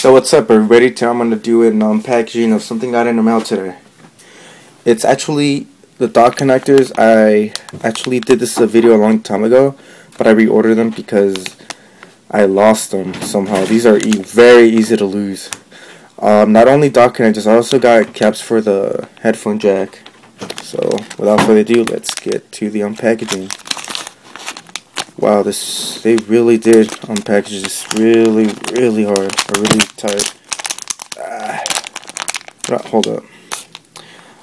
So what's up everybody? Today I'm going to do an unpackaging of something I got in the mail today. It's actually the dock connectors. I actually did this video a long time ago, but I reordered them because I lost them somehow. These are very easy to lose. Not only dock connectors, I also got caps for the headphone jack. So without further ado, let's get to the unpackaging. Wow, they really did unpackage this really hard, or really tight. Hold up.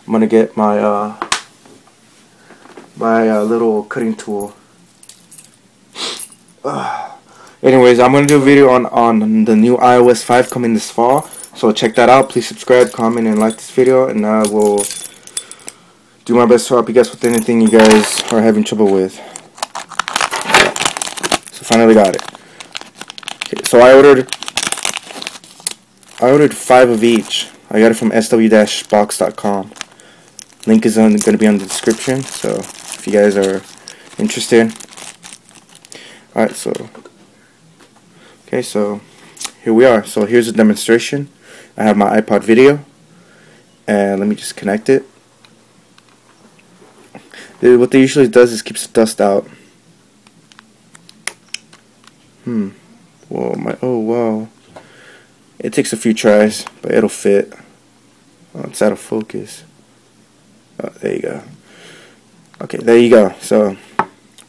I'm gonna get my little cutting tool. Anyways, I'm gonna do a video on the new iOS 5 coming this fall. So check that out. Please subscribe, comment, and like this video, and I will do my best to help you guys with anything you guys are having trouble with. Finally got it. Okay, so I ordered 5 of each. I got it from sw-box.com. Link is going to be on the description, so if you guys are interested. Alright, so here we are. So here's a demonstration. I have my iPod video, and let me just connect it. What they usually does is keeps dust out. Oh wow. It takes a few tries, but it'll fit. Oh, it's out of focus. Oh, there you go. Okay, there you go. So,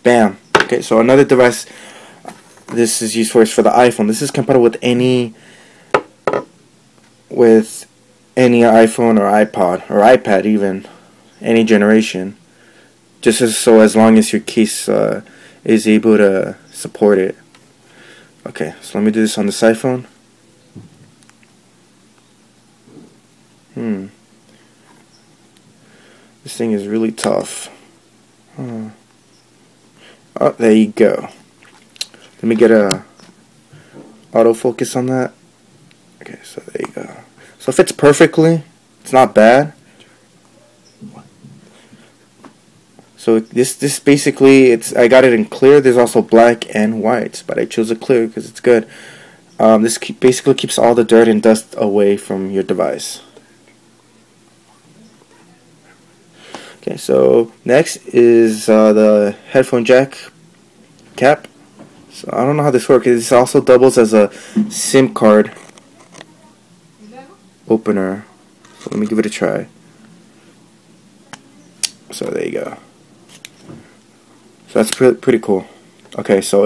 bam. Okay, so another device this is used for is for the iPhone. This is compatible with any iPhone or iPod or iPad, even any generation. Just as long as your case is able to support it. Okay, so let me do this on this iPhone. This thing is really tough. Oh, there you go. Let me get a autofocus on that. Okay, so there you go. So it fits perfectly. It's not bad. So this basically, I got it in clear. There's also black and white, but I chose a clear because it's good. This basically keeps all the dirt and dust away from your device. Okay, so next is the headphone jack cap. So I don't know how this works. This also doubles as a SIM card opener. So let me give it a try. So there you go. So that's pretty cool. Okay, so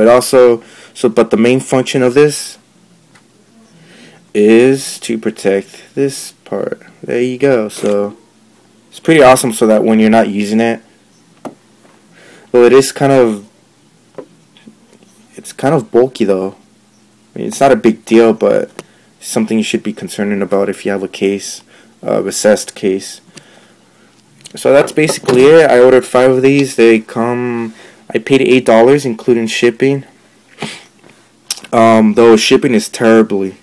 but the main function of this is to protect this part. There you go. So it's pretty awesome, so that when you're not using it, well, it's kind of bulky though. I mean, it's not a big deal, but it's something you should be concerned about if you have a case, recessed case. So that's basically it. I ordered 5 of these. They come. I paid $8 including shipping. Though shipping is terribly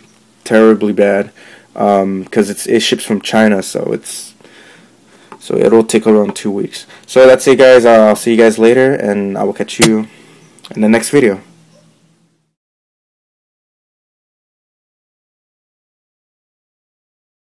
bad, because it ships from China, so it'll take around 2 weeks. So that's it, guys. I'll see you guys later, and I will catch you in the next video.